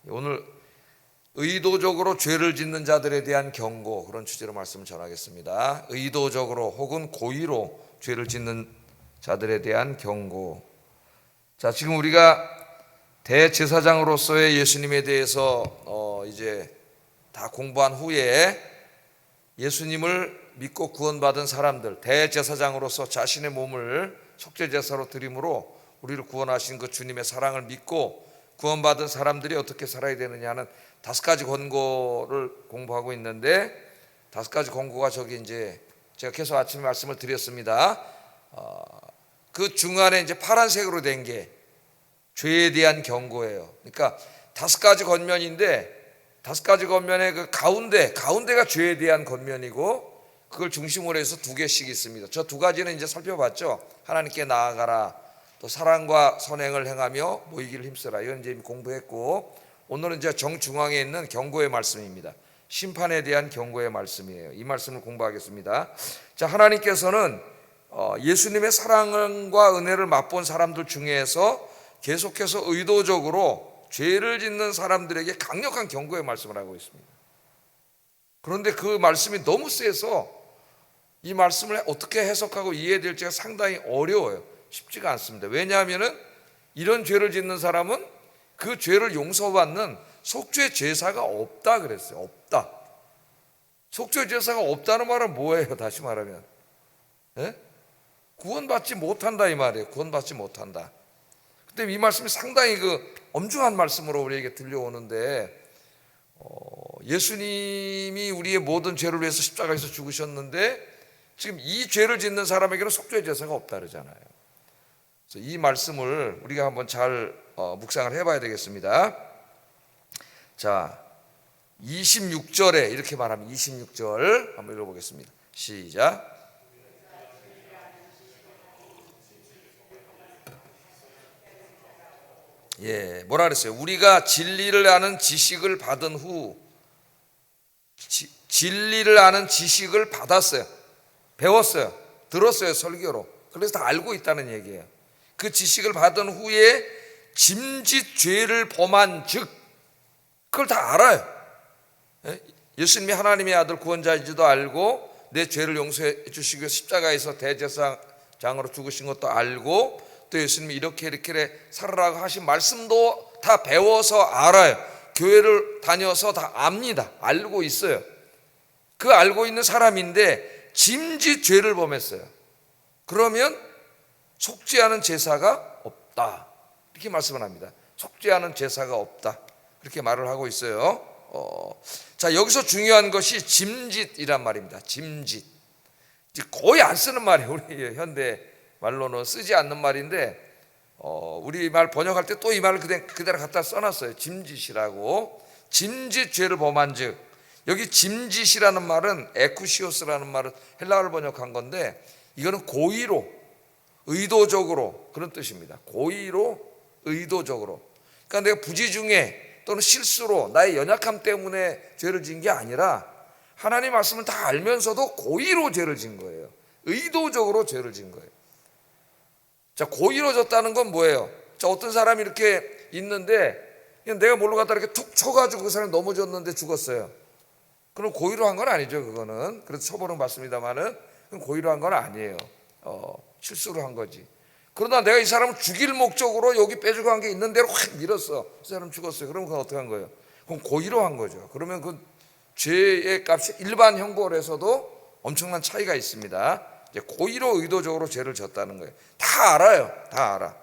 오늘 의도적으로 죄를 짓는 자들에 대한 경고, 그런 주제로 말씀을 전하겠습니다. 의도적으로 혹은 고의로 죄를 짓는 자들에 대한 경고. 자, 지금 우리가 대제사장으로서의 예수님에 대해서 이제 다 공부한 후에 예수님을 믿고 구원받은 사람들, 대제사장으로서 자신의 몸을 속죄제사로 드림으로 우리를 구원하신 그 주님의 사랑을 믿고 구원받은 사람들이 어떻게 살아야 되느냐 하는 5가지 권고를 공부하고 있는데, 5가지 권고가 저기 이제 제가 계속 아침에 말씀을 드렸습니다. 그 중간에 이제 파란색으로 된 게 죄에 대한 경고예요. 그러니까 5가지 권면인데 5가지 권면의 그 가운데가 죄에 대한 권면이고, 그걸 중심으로 해서 2개씩 있습니다. 저 2가지는 이제 살펴봤죠. 하나님께 나아가라, 또 사랑과 선행을 행하며 모이기를 힘쓰라. 이건 이제 공부했고, 오늘은 이제 정중앙에 있는 경고의 말씀입니다. 심판에 대한 경고의 말씀이에요. 이 말씀을 공부하겠습니다. 자, 하나님께서는 예수님의 사랑과 은혜를 맛본 사람들 중에서 계속해서 의도적으로 죄를 짓는 사람들에게 강력한 경고의 말씀을 하고 있습니다. 그런데 그 말씀이 너무 세서 이 말씀을 어떻게 해석하고 이해될지가 상당히 어려워요. 쉽지가 않습니다. 왜냐하면 이런 죄를 짓는 사람은 그 죄를 용서받는 속죄 제사가 없다 그랬어요. 없다. 속죄 제사가 없다는 말은 뭐예요? 다시 말하면 구원받지 못한다 이 말이에요. 구원받지 못한다. 근데 이 말씀이 상당히 그 엄중한 말씀으로 우리에게 들려오는데, 예수님이 우리의 모든 죄를 위해서 십자가에서 죽으셨는데 지금 이 죄를 짓는 사람에게는 속죄 제사가 없다 그러잖아요. 그래서 이 말씀을 우리가 한번 잘 묵상을 해봐야 되겠습니다. 자, 26절에 이렇게 말합니다. 26절 한번 읽어보겠습니다. 시작. 뭐라 그랬어요? 우리가 진리를 아는 지식을 받은 후, 진리를 아는 지식을 받았어요. 배웠어요. 들었어요. 설교로. 그래서 다 알고 있다는 얘기예요. 그 지식을 받은 후에 짐짓 죄를 범한 즉, 그걸 다 알아요. 예수님이 하나님의 아들 구원자인지도 알고, 내 죄를 용서해 주시기 위해 십자가에서 대제사장으로 죽으신 것도 알고, 또 예수님이 이렇게 살아라고 하신 말씀도 다 배워서 알아요. 교회를 다녀서 다 압니다. 알고 있어요. 그 알고 있는 사람인데 짐짓 죄를 범했어요. 그러면 속죄하는 제사가 없다, 이렇게 말씀을 합니다. 속죄하는 제사가 없다, 그렇게 말을 하고 있어요. 자, 여기서 중요한 것이 짐짓이란 말입니다. 짐짓. 거의 안 쓰는 말이에요. 우리 현대 말로는 쓰지 않는 말인데, 우리 말 번역할 때 또 이 말을 그대로 갖다 써놨어요. 짐짓이라고. 짐짓 죄를 범한 즉, 여기 짐짓이라는 말은 에쿠시오스라는 말은 헬라어를 번역한 건데, 이거는 고의로, 의도적으로, 그런 뜻입니다. 고의로, 의도적으로. 그러니까 내가 부지중에 또는 실수로 나의 연약함 때문에 죄를 지은 게 아니라 하나님 말씀을 다 알면서도 고의로 죄를 지은 거예요. 의도적으로 죄를 지은 거예요. 자, 고의로 졌다는 건 뭐예요? 자, 어떤 사람이 이렇게 있는데 그냥 내가 뭘로 갖다 이렇게 툭 쳐가지고 그 사람이 넘어졌는데 죽었어요. 그럼 고의로 한 건 아니죠. 그거는. 그래서 처벌은 받습니다만은 고의로 한 건 아니에요. 실수로 한 거지. 그러나 내가 이 사람을 죽일 목적으로 여기 빼주고 한 게 있는 대로 확 밀었어. 그 사람 죽었어요. 그러면 그건 어떻게 한 거예요? 그럼 고의로 한 거죠. 그러면 그 죄의 값이 일반 형벌에서도 엄청난 차이가 있습니다. 이제 고의로 의도적으로 죄를 졌다는 거예요. 다 알아요. 다 알아.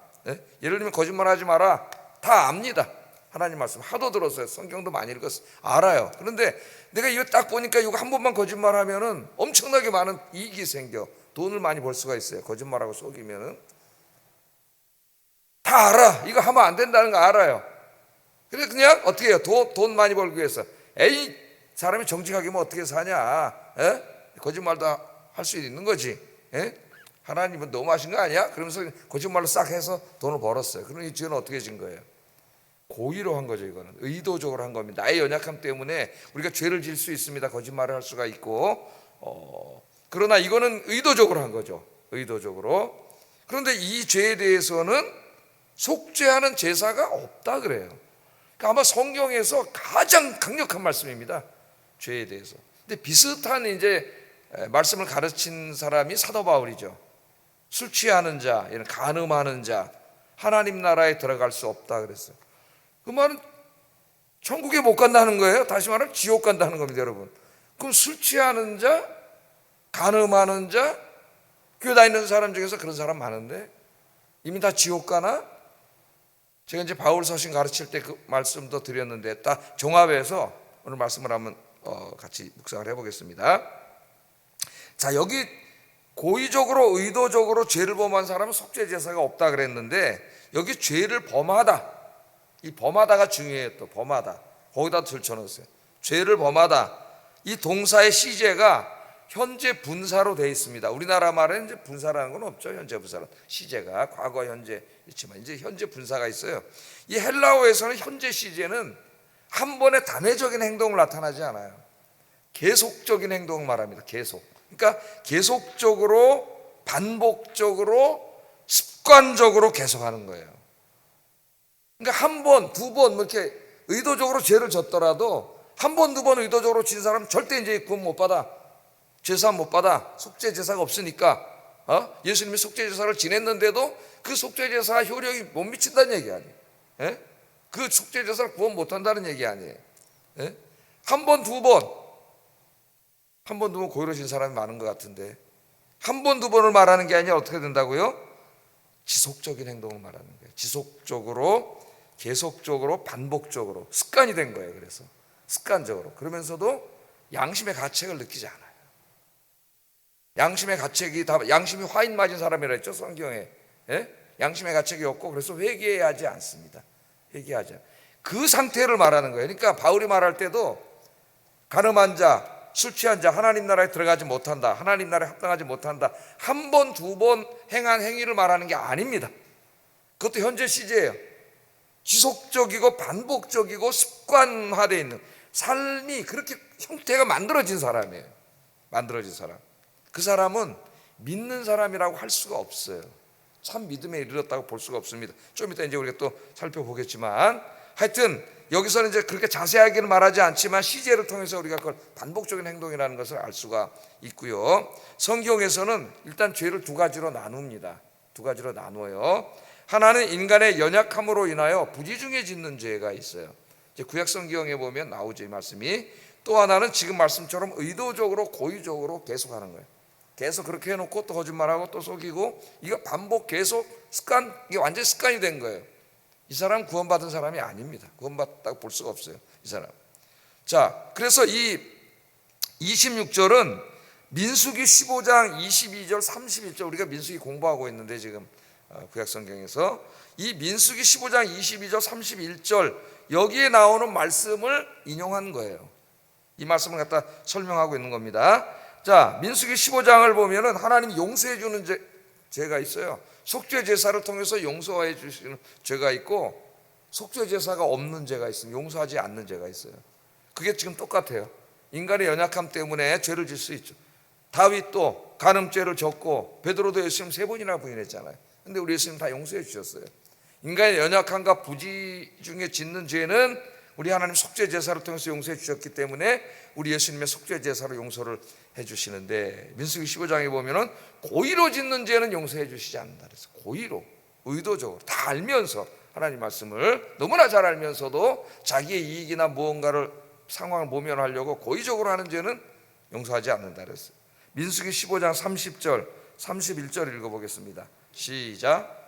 예를 들면 거짓말하지 마라. 다 압니다. 하나님 말씀 하도 들었어요. 성경도 많이 읽었어요. 알아요. 그런데 내가 이거 딱 보니까 이거 한 번만 거짓말하면은 엄청나게 많은 이익이 생겨. 돈을 많이 벌 수가 있어요. 거짓말하고 속이면은. 다 알아. 이거 하면 안 된다는 거 알아요. 그래서 그냥 어떻게 해요? 돈 많이 벌기 위해서. 에이, 사람이 정직하게면 어떻게 사냐? 거짓말도 할 수 있는 거지. 하나님은 너무하신 거 아니야? 그러면서 거짓말로 싹 해서 돈을 벌었어요. 그럼 이 죄는 어떻게 진 거예요? 고의로 한 거죠. 이거는 의도적으로 한 겁니다. 나의 연약함 때문에 우리가 죄를 질 수 있습니다. 거짓말을 할 수가 있고, 그러나 이거는 의도적으로 한 거죠. 의도적으로. 그런데 이 죄에 대해서는 속죄하는 제사가 없다 그래요. 그러니까 아마 성경에서 가장 강력한 말씀입니다. 죄에 대해서. 근데 비슷한 이제 말씀을 가르친 사람이 사도 바울이죠. 술 취하는 자, 이런 간음하는 자, 하나님 나라에 들어갈 수 없다 그랬어요. 그 말은 천국에 못 간다는 거예요. 다시 말하면 지옥 간다는 겁니다, 여러분. 그럼 술 취하는 자, 간음하는 자, 교회 다니는 사람 중에서 그런 사람 많은데 이미 다 지옥 가나? 제가 이제 바울 서신 가르칠 때 그 말씀도 드렸는데 딱 종합해서 오늘 말씀을 한번 같이 묵상을 해보겠습니다. 자, 여기 고의적으로 의도적으로 죄를 범한 사람은 속죄제사가 없다 그랬는데 여기 죄를 범하다, 이 범하다가 중요해요. 또 범하다 거기다 들쳐넣었어요. 죄를 범하다, 이 동사의 시제가 현재 분사로 되어 있습니다. 우리나라 말에는 이제 분사라는 건 없죠. 현재 분사는 시제가 과거 현재 있지만 이제 현재 분사가 있어요. 이 헬라어에서는 현재 시제는 한 번의 단회적인 행동을 나타나지 않아요. 계속적인 행동을 말합니다. 계속. 그러니까 계속적으로 반복적으로 습관적으로 계속하는 거예요. 그러니까 한 번, 두 번 이렇게 의도적으로 죄를 졌더라도 한 번, 두 번 의도적으로 진 사람은 절대 이제 구원 못 받아. 제사 못 받아. 속죄제사가 없으니까. 예수님이 속죄제사를 지냈는데도 그 속죄제사 효력이 못 미친다는 얘기 아니에요. 예? 그 속죄제사를 구원 못 한다는 얘기 아니에요. 예? 한 번, 두 번. 한 번, 두 번 고의로진 사람이 많은 것 같은데 한 번, 두 번을 말하는 게 아니라 어떻게 된다고요? 지속적인 행동을 말하는 거예요. 지속적으로, 계속적으로, 반복적으로 습관이 된 거예요. 그래서 습관적으로. 그러면서도 양심의 가책을 느끼지 않아요. 양심의 가책이 다, 양심이 화인 맞은 사람이라 했죠, 성경에. 예? 양심의 가책이 없고 그래서 회개하지 않습니다. 회개하지 않아요. 그 상태를 말하는 거예요. 그러니까 바울이 말할 때도 간음한 자, 술 취한 자 하나님 나라에 들어가지 못한다, 하나님 나라에 합당하지 못한다, 한 번, 두 번 행한 행위를 말하는 게 아닙니다. 그것도 현재 시제예요. 지속적이고 반복적이고 습관화되어 있는 삶이 그렇게 형태가 만들어진 사람이에요. 만들어진 사람. 그 사람은 믿는 사람이라고 할 수가 없어요. 참 믿음에 이르렀다고 볼 수가 없습니다. 좀 이따 이제 우리가 또 살펴보겠지만 하여튼 여기서는 이제 그렇게 자세하게는 말하지 않지만 시제를 통해서 우리가 그걸 반복적인 행동이라는 것을 알 수가 있고요. 성경에서는 일단 죄를 두 가지로 나눕니다. 두 가지로 나누어요. 하나는 인간의 연약함으로 인하여 부지중에 짓는 죄가 있어요. 이제 구약 성경에 보면 나오죠, 이 말씀이. 또 하나는 지금 말씀처럼 의도적으로 고의적으로 계속하는 거예요. 계속 그렇게 해놓고 또 거짓말하고 또 속이고, 이거 반복 계속 습관, 이게 완전히 습관이 된 거예요. 이 사람 구원받은 사람이 아닙니다. 구원받았다고 볼 수가 없어요, 이 사람. 자, 그래서 이 26절은 민수기 15장 22절 31절, 우리가 민수기 공부하고 있는데 지금 구약성경에서 이 민수기 15장 22절 31절 여기에 나오는 말씀을 인용한 거예요. 이 말씀을 갖다 설명하고 있는 겁니다. 자, 민수기 15장을 보면은 하나님이 용서해 주는 죄가 있어요. 속죄 제사를 통해서 용서해 주시는 죄가 있고, 속죄 제사가 없는 죄가 있으면 용서하지 않는 죄가 있어요. 그게 지금 똑같아요. 인간의 연약함 때문에 죄를 질 수 있죠. 다윗도 간음죄를 졌고 베드로도 예수님 3번이나 부인했잖아요. 근데 우리 예수님 다 용서해 주셨어요. 인간의 연약함과 부지 중에 짓는 죄는 우리 하나님 속죄 제사를 통해서 용서해 주셨기 때문에 우리 예수님의 속죄 제사로 용서를 해 주시는데, 민수기 15장에 보면은 고의로 짓는 죄는 용서해 주시지 않는다 그래서 고의로, 의도적으로 다 알면서, 하나님 말씀을 너무나 잘 알면서도 자기의 이익이나 무언가를 상황을 모면하려고 고의적으로 하는 죄는 용서하지 않는다 그랬어요. 민수기 15장 30절 31절 읽어보겠습니다. 시작.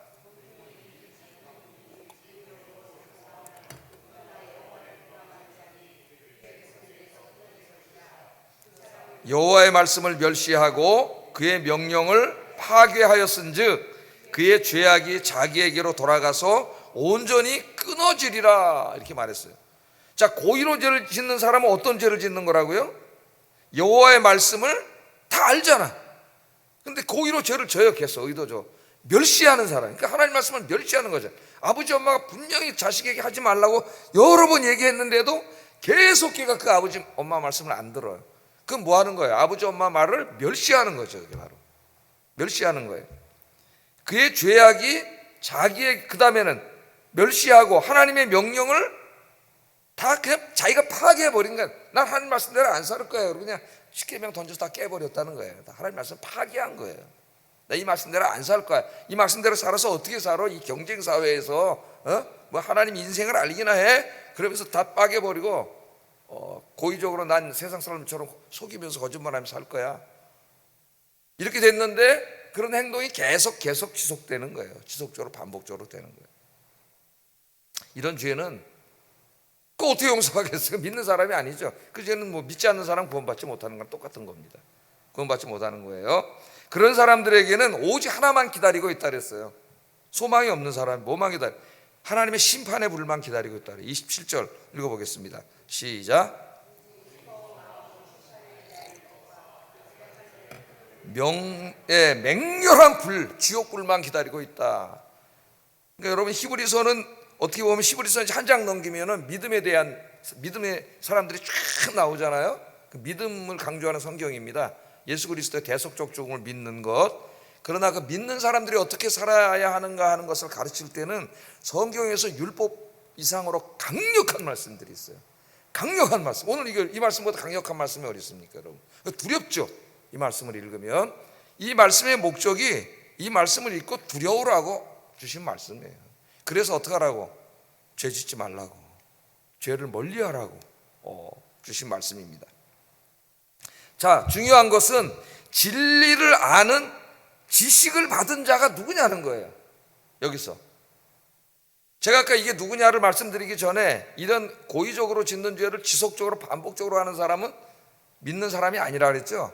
여호와의 말씀을 멸시하고 그의 명령을 파괴하였은즉 그의 죄악이 자기에게로 돌아가서 온전히 끊어지리라, 이렇게 말했어요. 자, 고의로 죄를 짓는 사람은 어떤 죄를 짓는 거라고요? 여호와의 말씀을 다 알잖아. 근데 고의로 죄를 져요. 계속 의도죠. 멸시하는 사람, 그러니까 하나님 말씀을 멸시하는 거죠. 아버지 엄마가 분명히 자식에게 하지 말라고 여러 번 얘기했는데도 계속 걔가 그 아버지 엄마 말씀을 안 들어요. 그건 뭐 하는 거예요? 아버지 엄마 말을 멸시하는 거죠. 그게 바로 멸시하는 거예요. 그의 죄악이 자기의, 그 다음에는 멸시하고 하나님의 명령을 다 그냥 자기가 파괴해버린 거야. 난 하나님 말씀대로 안 살 거예요. 그리고 그냥 십계명 던져서 다 깨버렸다는 거예요. 하나님 말씀 파괴한 거예요. 나 이 말씀대로 안 살 거야. 이 말씀대로 살아서 어떻게 살아? 이 경쟁 사회에서 뭐 하나님 인생을 알기나 해? 그러면서 다 빠개버리고 고의적으로 난 세상 사람처럼 속이면서 거짓말하면서 살 거야. 이렇게 됐는데 그런 행동이 계속 지속되는 거예요. 지속적으로 반복적으로 되는 거예요. 이런 죄는 그 어떻게 용서하겠어요? 믿는 사람이 아니죠. 그 죄는 뭐 믿지 않는 사람 구원받지 못하는 건 똑같은 겁니다. 구원받지 못하는 거예요. 그런 사람들에게는 오직 하나만 기다리고 있다 그랬어요. 소망이 없는 사람, 뭐만 기다려? 하나님의 심판의 불만 기다리고 있다. 27절 읽어보겠습니다. 시작. 맹렬한 불, 지옥불만 기다리고 있다. 그러니까 여러분 히브리서는 어떻게 보면 히브리서 한 장 넘기면은 믿음에 대한 믿음의 사람들이 쫙 나오잖아요. 그 믿음을 강조하는 성경입니다. 예수 그리스도의 대속적 죽음을 믿는 것. 그러나 그 믿는 사람들이 어떻게 살아야 하는가 하는 것을 가르칠 때는 성경에서 율법 이상으로 강력한 말씀들이 있어요. 강력한 말씀. 오늘 이 말씀보다 강력한 말씀이 어디 있습니까, 여러분? 두렵죠. 이 말씀을 읽으면 이 말씀의 목적이 이 말씀을 읽고 두려우라고 주신 말씀이에요. 그래서 어떻게 하라고? 죄 짓지 말라고, 죄를 멀리하라고 주신 말씀입니다. 자, 중요한 것은 진리를 아는 지식을 받은 자가 누구냐는 거예요. 여기서 제가 아까 이게 누구냐를 말씀드리기 전에 이런 고의적으로 짓는 죄를 지속적으로 반복적으로 하는 사람은 믿는 사람이 아니라 그랬죠.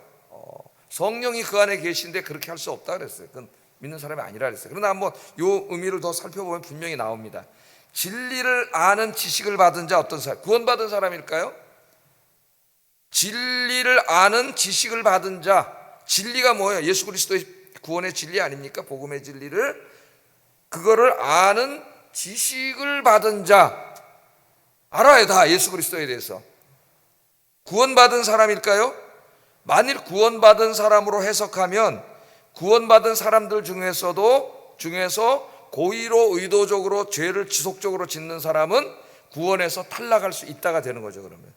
성령이 그 안에 계신데 그렇게 할 수 없다 그랬어요. 그건 믿는 사람이 아니라 그랬어요. 그러나 한번 이 의미를 더 살펴보면 분명히 나옵니다. 진리를 아는 지식을 받은 자, 어떤 사람? 구원받은 사람일까요? 진리를 아는 지식을 받은 자. 진리가 뭐예요? 예수 그리스도의 구원의 진리 아닙니까? 복음의 진리를, 그거를 아는 지식을 받은 자. 알아야 다 예수 그리스도에 대해서. 구원받은 사람일까요? 만일 구원받은 사람으로 해석하면 구원받은 사람들 중에서 고의로 의도적으로 죄를 지속적으로 짓는 사람은 구원에서 탈락할 수 있다가 되는 거죠. 그러면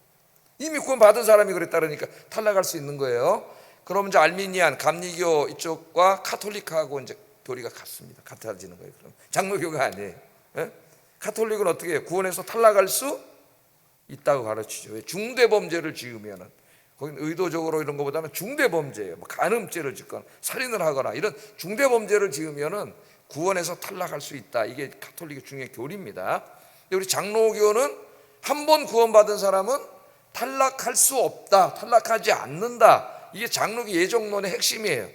이미 구원받은 사람이 그랬다 그러니까 탈락할 수 있는 거예요. 그럼 이제 알미니안, 감리교 이쪽과 카톨릭하고 이제 교리가 같습니다. 같아지는 거예요. 그럼 장로교가 아니에요. 예? 카톨릭은 어떻게 해요? 구원에서 탈락할 수 있다고 가르치죠. 왜? 중대범죄를 지으면은, 거기는 의도적으로 이런 것보다는 중대범죄예요. 뭐 간음죄를 짓거나 살인을 하거나 이런 중대범죄를 지으면은 구원에서 탈락할 수 있다. 이게 카톨릭의 중요한 교리입니다. 우리 장로교는 한 번 구원받은 사람은 탈락할 수 없다, 탈락하지 않는다. 이게 장로교 예정론의 핵심이에요.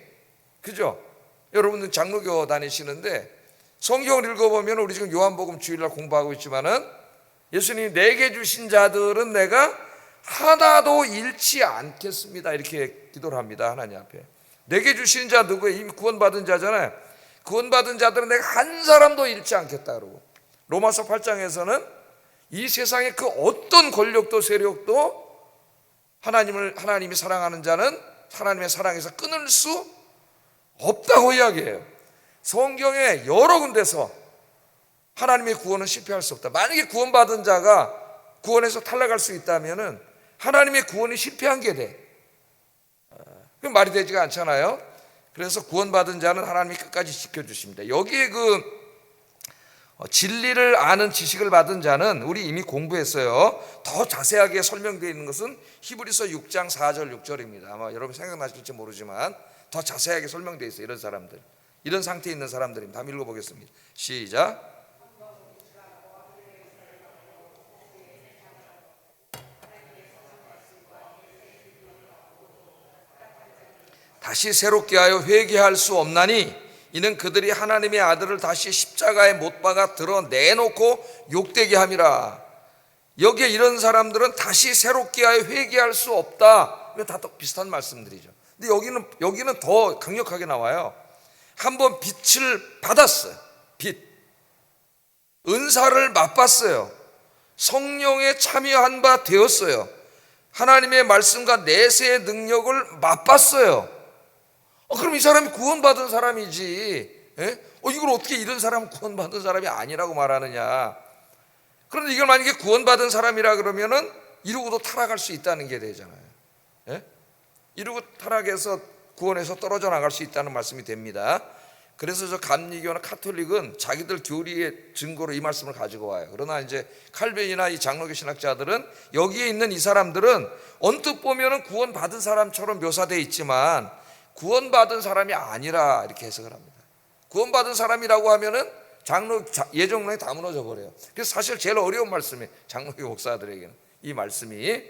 그죠? 여러분들 장로교 다니시는데 성경을 읽어보면 우리 지금 요한복음 주일날 공부하고 있지만은 예수님이 내게 주신 자들은 내가 하나도 잃지 않겠습니다. 이렇게 기도를 합니다. 하나님 앞에. 내게 주신 자 누구예요? 이미 구원받은 자잖아요. 구원받은 자들은 내가 한 사람도 잃지 않겠다 그러고, 로마서 8장에서는 이 세상의 그 어떤 권력도 세력도 하나님이 사랑하는 자는 하나님의 사랑에서 끊을 수 없다고 이야기해요. 성경에 여러 군데서 하나님의 구원은 실패할 수 없다. 만약에 구원받은 자가 구원에서 탈락할 수 있다면은 하나님의 구원이 실패한 게 돼. 그 말이 되지가 않잖아요. 그래서 구원받은 자는 하나님이 끝까지 지켜주십니다. 여기에 진리를 아는 지식을 받은 자는 우리 이미 공부했어요. 더 자세하게 설명되어 있는 것은 히브리서 6장 4절 6절입니다. 아마 여러분 생각나실지 모르지만 더 자세하게 설명되어 있어요. 이런 사람들, 이런 상태에 있는 사람들입니다. 한번 읽어보겠습니다. 시작. 다시 새롭게 하여 회개할 수 없나니 이는 그들이 하나님의 아들을 다시 십자가에 못 박아 드러내놓고 욕되게 함이라. 여기에 이런 사람들은 다시 새롭게 하여 회개할 수 없다. 이거 다 비슷한 말씀들이죠. 근데 여기는 더 강력하게 나와요. 한번 빛을 받았어요. 빛, 은사를 맛봤어요. 성령에 참여한 바 되었어요. 하나님의 말씀과 내세의 능력을 맛봤어요. 그럼 이 사람이 구원받은 사람이지. 이걸 어떻게 이런 사람은 구원받은 사람이 아니라고 말하느냐. 그런데 이걸 만약에 구원받은 사람이라 그러면은 이루고도 타락할 수 있다는 게 되잖아요. 예? 이루고 타락해서 구원에서 떨어져 나갈 수 있다는 말씀이 됩니다. 그래서 저 감리교나 카톨릭은 자기들 교리의 증거로 이 말씀을 가지고 와요. 그러나 이제 칼빈이나 이 장로교 신학자들은 여기에 있는 이 사람들은 언뜻 보면은 구원받은 사람처럼 묘사되어 있지만 구원받은 사람이 아니라 이렇게 해석을 합니다. 구원받은 사람이라고 하면은 예정론이 다 무너져 버려요. 그래서 사실 제일 어려운 말씀이에요. 장로교 목사들에게는 이 말씀이.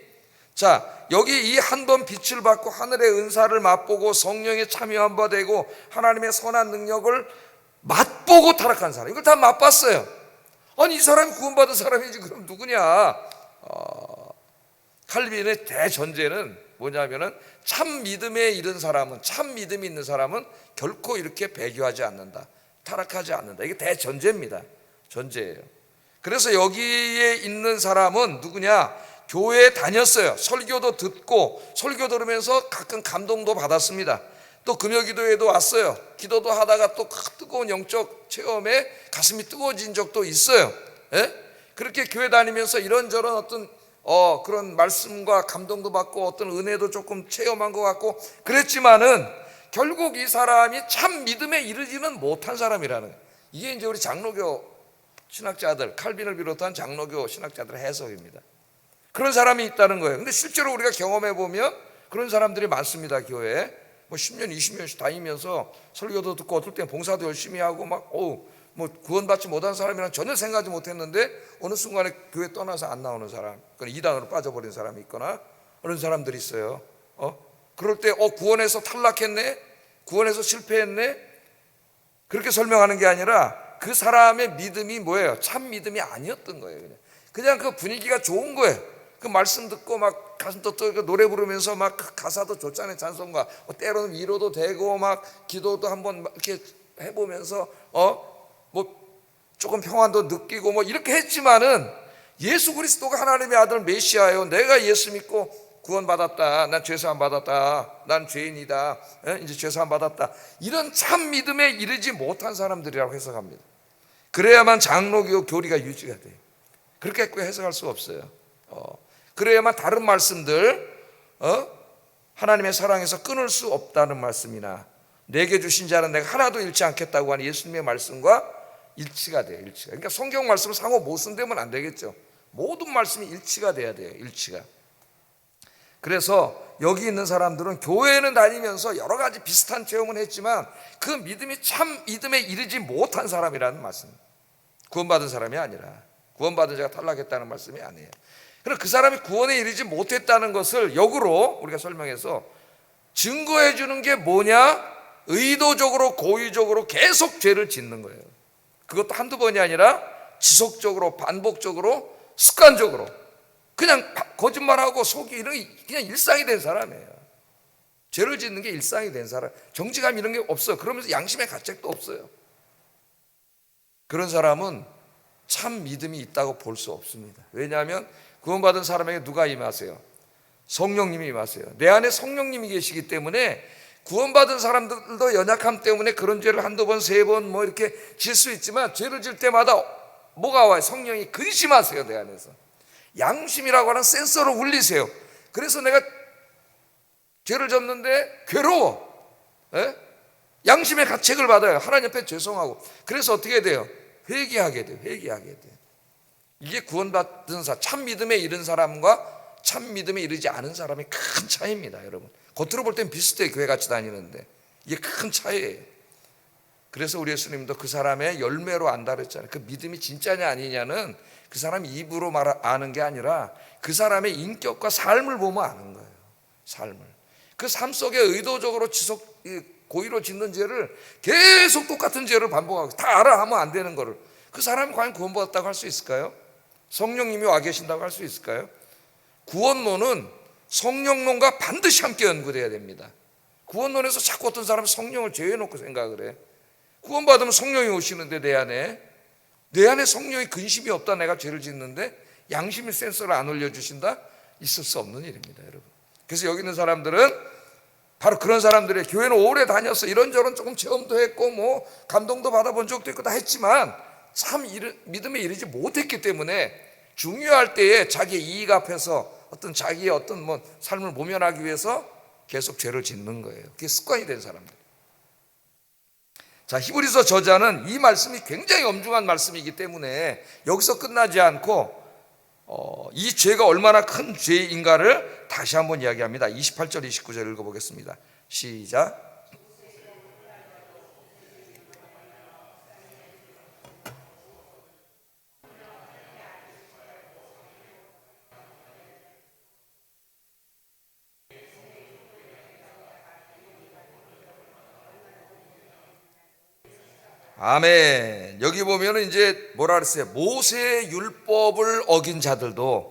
자, 여기 이 한 번 빛을 받고 하늘의 은사를 맛보고 성령에 참여한 바 되고 하나님의 선한 능력을 맛보고 타락한 사람, 이걸 다 맛봤어요. 아니, 이 사람이 구원받은 사람이지 그럼 누구냐? 칼빈의 대전제는 뭐냐면은 참 믿음에 이른 사람은, 참 믿음이 있는 사람은 결코 이렇게 배교하지 않는다, 타락하지 않는다. 이게 대전제입니다. 전제예요. 그래서 여기에 있는 사람은 누구냐? 교회에 다녔어요. 설교도 듣고, 설교 들으면서 가끔 감동도 받았습니다. 또 금요기도에도 왔어요. 기도도 하다가 또 뜨거운 영적 체험에 가슴이 뜨거워진 적도 있어요. 예? 그렇게 교회 다니면서 이런저런 어떤 그런 말씀과 감동도 받고 어떤 은혜도 조금 체험한 것 같고 그랬지만은 결국 이 사람이 참 믿음에 이르지는 못한 사람이라는 거예요. 이게 이제 우리 장로교 신학자들, 칼빈을 비롯한 장로교 신학자들의 해석입니다. 그런 사람이 있다는 거예요. 근데 실제로 우리가 경험해 보면 그런 사람들이 많습니다. 교회에 뭐 10년 20년씩 다니면서 설교도 듣고 어떨 땐 봉사도 열심히 하고 막 뭐 구원받지 못한 사람이랑 전혀 생각하지 못했는데 어느 순간에 교회 떠나서 안 나오는 사람, 이단으로 빠져버린 사람이 있거나 그런 사람들이 있어요. 그럴 때 구원에서 탈락했네, 구원에서 실패했네, 그렇게 설명하는 게 아니라 그 사람의 믿음이 뭐예요? 참 믿음이 아니었던 거예요. 그냥 그 분위기가 좋은 거예요. 그 말씀 듣고 막 가슴도 또 노래 부르면서 막 가사도 좋잖아요. 찬송가 때로는 위로도 되고 막 기도도 한번 이렇게 해보면서 뭐 조금 평안도 느끼고 뭐 이렇게 했지만은 예수 그리스도가 하나님의 아들 메시아예요. 내가 예수 믿고 구원받았다, 난 죄사함 받았다, 난 죄인이다, 이제 죄사함 받았다, 이런 참 믿음에 이르지 못한 사람들이라고 해석합니다. 그래야만 장로교 교리가 유지가 돼요. 그렇게 해석할 수 없어요. 그래야만 다른 말씀들 하나님의 사랑에서 끊을 수 없다는 말씀이나 내게 주신 자는 내가 하나도 잃지 않겠다고 하는 예수님의 말씀과 일치가 돼요. 일치가. 그러니까 성경 말씀을 상호 모순되면 안 되겠죠. 모든 말씀이 일치가 돼야 돼요. 일치가. 그래서 여기 있는 사람들은 교회는 다니면서 여러 가지 비슷한 체험은 했지만 그 믿음이 참 믿음에 이르지 못한 사람이라는 말씀. 구원받은 사람이 아니라, 구원받은 자가 탈락했다는 말씀이 아니에요. 그럼 그 사람이 구원에 이르지 못했다는 것을 역으로 우리가 설명해서 증거해 주는 게 뭐냐? 의도적으로 고의적으로 계속 죄를 짓는 거예요. 그것도 한두 번이 아니라 지속적으로, 반복적으로, 습관적으로 그냥 거짓말하고 속이 이런 게 그냥 일상이 된 사람이에요. 죄를 짓는 게 일상이 된 사람, 정직함 이런 게 없어요. 그러면서 양심의 가책도 없어요. 그런 사람은 참 믿음이 있다고 볼 수 없습니다. 왜냐하면 구원받은 사람에게 누가 임하세요? 성령님이 임하세요. 내 안에 성령님이 계시기 때문에 구원받은 사람들도 연약함 때문에 그런 죄를 한두 번, 세 번 뭐 이렇게 질 수 있지만 죄를 질 때마다 뭐가 와요? 성령이 근심하세요. 내 안에서 양심이라고 하는 센서를 울리세요. 그래서 내가 죄를 졌는데 괴로워, 양심의 가책을 받아요. 하나님 앞에 죄송하고. 그래서 어떻게 돼요? 회개하게 돼요. 회개하게 돼요. 이게 구원받은 사람, 참 믿음에 이른 사람과 참 믿음에 이르지 않은 사람의 큰 차이입니다. 여러분, 겉으로 볼 땐 비슷해요. 교회 같이 다니는데 이게 큰 차이예요. 그래서 우리 예수님도 그 사람의 열매로 안다 그랬잖아요. 그 믿음이 진짜냐 아니냐는 그 사람이 입으로 아는 게 아니라 그 사람의 인격과 삶을 보면 아는 거예요. 삶을. 그 삶 속에 의도적으로 고의로 짓는 죄를 계속 똑같은 죄를 반복하고 다 알아 하면 안 되는 거를 그 사람이 과연 구원받았다고 할 수 있을까요? 성령님이 와 계신다고 할 수 있을까요? 구원론은 성령론과 반드시 함께 연구돼야 됩니다. 구원론에서 자꾸 어떤 사람은 성령을 제외해놓고 생각을 해. 구원받으면 성령이 오시는데 내 안에 성령이 근심이 없다. 내가 죄를 짓는데 양심의 센서를 안 올려주신다? 있을 수 없는 일입니다, 여러분. 그래서 여기 있는 사람들은 바로 그런 사람들의, 교회는 오래 다녀서 이런저런 조금 체험도 했고 뭐 감동도 받아본 적도 있고 다 했지만 참 믿음에 이르지 못했기 때문에 중요할 때에 자기의 이익 앞에서 어떤 자기의 어떤 삶을 모면하기 위해서 계속 죄를 짓는 거예요. 그게 습관이 된 사람들. 자, 히브리서 저자는 이 말씀이 굉장히 엄중한 말씀이기 때문에 여기서 끝나지 않고 이 죄가 얼마나 큰 죄인가를 다시 한번 이야기합니다. 28절 29절 읽어보겠습니다. 시작. 아멘. 여기 보면은 이제 뭐라 그랬어요? 모세의 율법을 어긴 자들도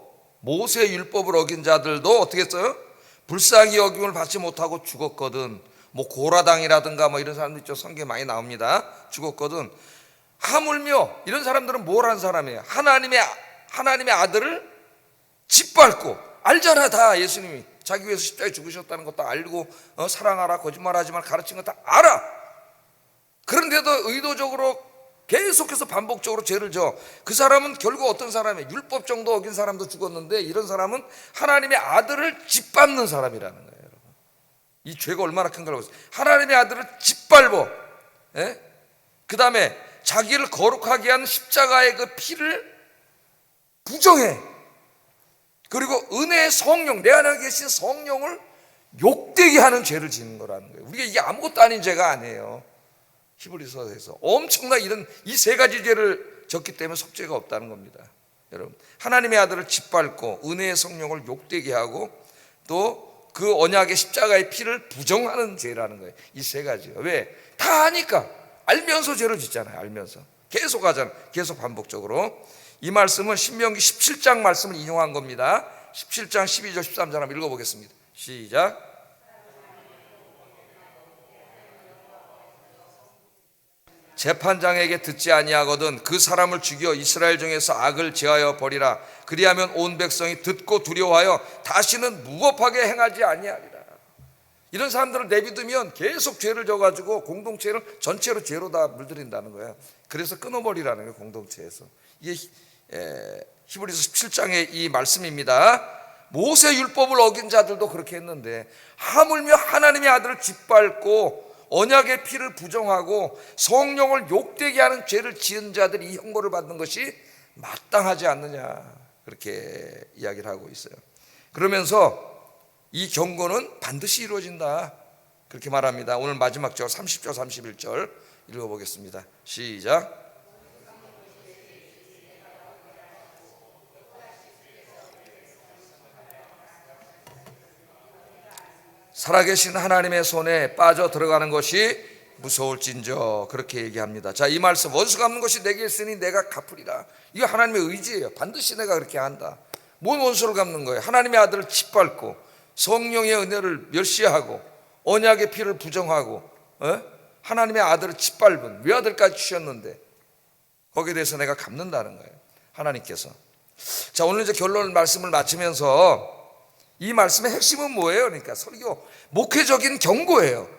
어떻게 했어요? 불쌍히 여김을 받지 못하고 죽었거든. 고라당이라든가 이런 사람들 있죠. 성경에 많이 나옵니다. 죽었거든. 하물며 이런 사람들은 뭘 한 사람이에요? 하나님의 아들을 짓밟고, 알잖아. 다 예수님이 자기 위해서 십자가에 죽으셨다는 것도 알고, 사랑하라, 거짓말하지 말, 가르친 거 다 알아. 그런데도 의도적으로 계속해서 반복적으로 죄를 져. 그 사람은 결국 어떤 사람이에요? 율법 정도 어긴 사람도 죽었는데, 이런 사람은 하나님의 아들을 짓밟는 사람이라는 거예요. 여러분, 이 죄가 얼마나 큰 걸 보세요. 하나님의 아들을 짓밟어. 그 다음에 자기를 거룩하게 한 십자가의 그 피를 부정해. 그리고 은혜의 성령, 내 안에 계신 성령을 욕되게 하는 죄를 짓는 거라는 거예요. 우리가 이게 아무것도 아닌 죄가 아니에요. 히브리서에서 엄청나게 이런 이 세 가지 죄를 졌기 때문에 속죄가 없다는 겁니다. 여러분, 하나님의 아들을 짓밟고 은혜의 성령을 욕되게 하고 또 그 언약의 십자가의 피를 부정하는 죄라는 거예요. 이 세 가지가. 왜? 다 아니까. 알면서 죄를 짓잖아요. 알면서 계속 하잖아요. 계속 반복적으로. 이 말씀은 신명기 17장 말씀을 인용한 겁니다. 17장 12절 13절 한번 읽어보겠습니다. 시작. 재판장에게 듣지 아니하거든 그 사람을 죽여 이스라엘 중에서 악을 제하여 버리라. 그리하면 온 백성이 듣고 두려워하여 다시는 무겁하게 행하지 아니하리라. 이런 사람들을 내비두면 계속 죄를 져가지고 공동체를 전체로 죄로 다 물들인다는 거예요. 그래서 끊어버리라는 거예요. 공동체에서. 이게 히브리서 17장의 이 말씀입니다. 모세 율법을 어긴 자들도 그렇게 했는데, 하물며 하나님의 아들을 짓밟고 언약의 피를 부정하고 성령을 욕되게 하는 죄를 지은 자들이 이 형벌을 받는 것이 마땅하지 않느냐, 그렇게 이야기를 하고 있어요. 그러면서 이 경고는 반드시 이루어진다, 그렇게 말합니다. 오늘 마지막 절 30절 31절 읽어보겠습니다. 시작. 살아계신 하나님의 손에 빠져 들어가는 것이 무서울진저, 그렇게 얘기합니다. 자, 이 말씀, 원수 갚는 것이 내게 있으니 내가 갚으리라. 이거 하나님의 의지예요. 반드시 내가 그렇게 한다. 뭔 원수를 갚는 거예요? 하나님의 아들을 짓밟고 성령의 은혜를 멸시하고 언약의 피를 부정하고 하나님의 아들을 짓밟은, 외아들까지 주셨는데 거기에 대해서 내가 갚는다는 거예요, 하나님께서. 자, 오늘 이제 결론 말씀을 마치면서 이 말씀의 핵심은 뭐예요? 그러니까 설교, 목회적인 경고예요.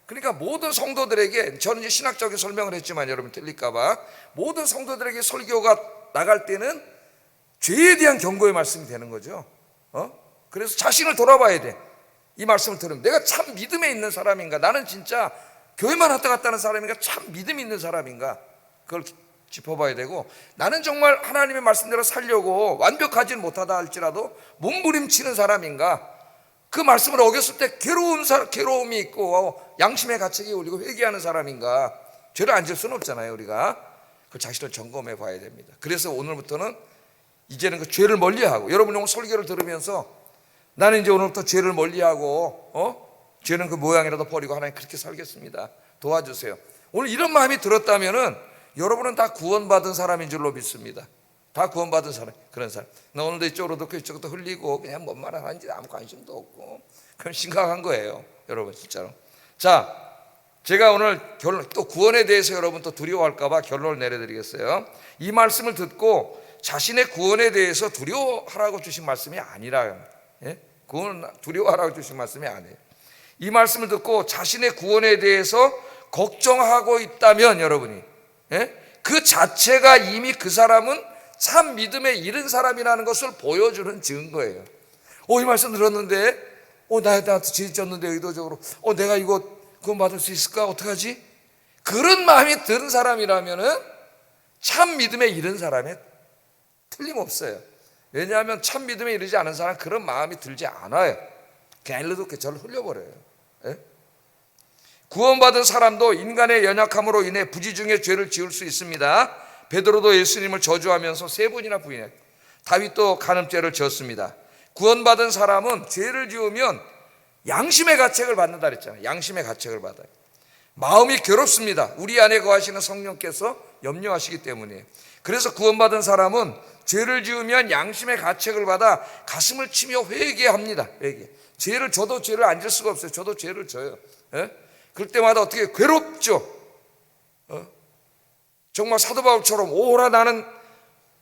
그러니까 모든 성도들에게, 저는 이제 신학적인 설명을 했지만 여러분 틀릴까봐, 모든 성도들에게 설교가 나갈 때는 죄에 대한 경고의 말씀이 되는 거죠. 그래서 자신을 돌아봐야 돼. 이 말씀을 들으면 내가 참 믿음에 있는 사람인가, 나는 진짜 교회만 왔다 갔다 하는 사람인가, 참 믿음이 있는 사람인가, 그걸 짚어봐야 되고, 나는 정말 하나님의 말씀대로 살려고 완벽하지는 못하다 할지라도 몸부림치는 사람인가, 그 말씀을 어겼을 때 괴로움이 있고 양심의 가책이 울리고 회개하는 사람인가. 죄를 안 질 수는 없잖아요. 우리가 그 자신을 점검해 봐야 됩니다. 그래서 오늘부터는 이제는 그 죄를 멀리하고, 여러분 오늘 설교를 들으면서 나는 이제 오늘부터 죄를 멀리하고 죄는 그 모양이라도 버리고 하나님 그렇게 살겠습니다, 도와주세요. 오늘 이런 마음이 들었다면은 여러분은 다 구원받은 사람인 줄로 믿습니다. 다 구원받은 사람, 그런 사람. 나 오늘도 이쪽으로 넣고 이쪽으로 흘리고 그냥 뭔 말 하는지 아무 관심도 없고, 그건 심각한 거예요, 여러분, 진짜로. 자, 제가 오늘 결론, 또 구원에 대해서 여러분 또 두려워할까봐 결론을 내려드리겠어요. 이 말씀을 듣고 자신의 구원에 대해서 두려워하라고 주신 말씀이 아니라, 구원 두려워하라고 주신 말씀이 아니에요. 이 말씀을 듣고 자신의 구원에 대해서 걱정하고 있다면 여러분이, 그 자체가 이미 그 사람은 참 믿음에 이른 사람이라는 것을 보여주는 증거예요. 이 말씀 들었는데 나한테 죄 졌는데 의도적으로 내가 이거 구원받을 수 있을까? 어떡하지? 그런 마음이 드는 사람이라면은 참 믿음에 이른 사람에 틀림없어요. 왜냐하면 참 믿음에 이르지 않은 사람은 그런 마음이 들지 않아요. 그냥 일러도 저를 흘려버려요. 예? 구원받은 사람도 인간의 연약함으로 인해 부지 중에 죄를 지을 수 있습니다. 베드로도 예수님을 저주하면서 3번이나 부인했고, 다윗도 간음죄를 지었습니다. 구원받은 사람은 죄를 지으면 양심의 가책을 받는다 그랬잖아요. 양심의 가책을 받아요. 마음이 괴롭습니다. 우리 안에 거하시는 성령께서 염려하시기 때문이에요. 그래서 구원받은 사람은 죄를 지으면 양심의 가책을 받아 가슴을 치며 회개합니다. 회개. 저도 죄를 안 질 수가 없어요. 저도 죄를 져요. 예? 그럴 때마다 어떻게 괴롭죠. 정말 사도 바울처럼 오라 나는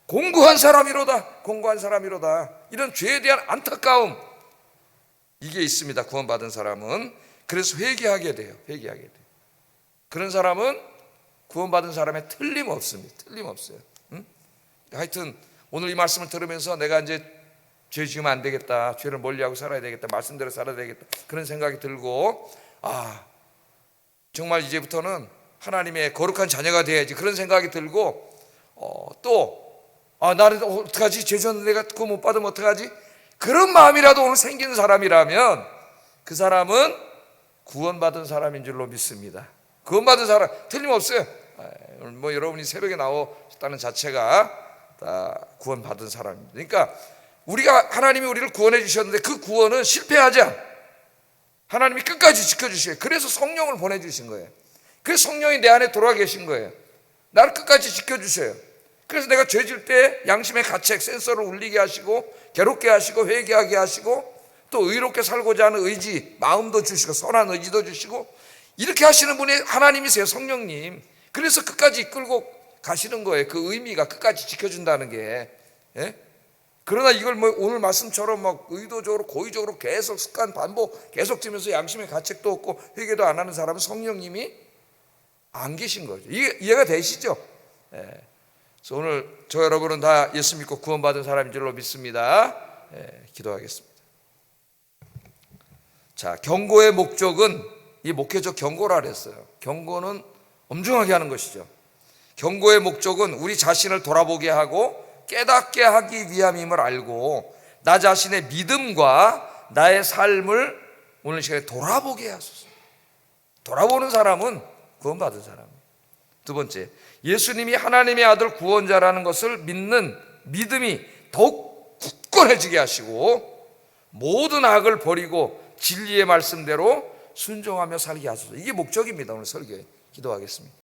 공고한 사람이로다. 공고한 사람이로다. 이런 죄에 대한 안타까움, 이게 있습니다. 구원받은 사람은. 그래서 회개하게 돼요. 회개하게 돼요. 그런 사람은 구원받은 사람에 틀림없습니다. 틀림없어요. 하여튼 오늘 이 말씀을 들으면서 내가 이제 죄 지으면 안 되겠다, 죄를 멀리하고 살아야 되겠다, 말씀대로 살아야 되겠다, 그런 생각이 들고, 정말 이제부터는 하나님의 거룩한 자녀가 돼야지, 그런 생각이 들고, 나는 어떡하지? 죄 졌는데 내가 그거 못 받으면 어떡하지? 그런 마음이라도 오늘 생기는 사람이라면 그 사람은 구원받은 사람인 줄로 믿습니다. 구원받은 사람 틀림없어요. 여러분이 새벽에 나오셨다는 자체가 다 구원받은 사람입니다. 그러니까 하나님이 우리를 구원해 주셨는데 그 구원은 실패하지 않아. 하나님이 끝까지 지켜주시고요. 그래서 성령을 보내주신 거예요. 그래서 성령이 내 안에 돌아와 계신 거예요. 나를 끝까지 지켜주셔요. 그래서 내가 죄질 때 양심의 가책, 센서를 울리게 하시고, 괴롭게 하시고, 회개하게 하시고, 또 의롭게 살고자 하는 의지, 마음도 주시고, 선한 의지도 주시고, 이렇게 하시는 분이 하나님이세요. 성령님. 그래서 끝까지 이끌고 가시는 거예요. 그 의미가 끝까지 지켜준다는 게. 예? 그러나 이걸 오늘 말씀처럼 의도적으로 고의적으로 계속 습관 반복 계속 지면서 양심의 가책도 없고 회개도 안 하는 사람은 성령님이 안 계신 거죠. 이해가 되시죠? 예. 그래서 오늘 저 여러분은 다 예수 믿고 구원받은 사람인 줄로 믿습니다. 기도하겠습니다. 자, 경고의 목적은 이 목회적 경고라 그랬어요. 경고는 엄중하게 하는 것이죠. 경고의 목적은 우리 자신을 돌아보게 하고 깨닫게 하기 위함임을 알고 나 자신의 믿음과 나의 삶을 오늘 시간에 돌아보게 하소서. 돌아보는 사람은 구원받은 사람이에요. 두 번째, 예수님이 하나님의 아들 구원자라는 것을 믿는 믿음이 더욱 굳건해지게 하시고 모든 악을 버리고 진리의 말씀대로 순종하며 살게 하소서. 이게 목적입니다. 오늘 설교에 기도하겠습니다.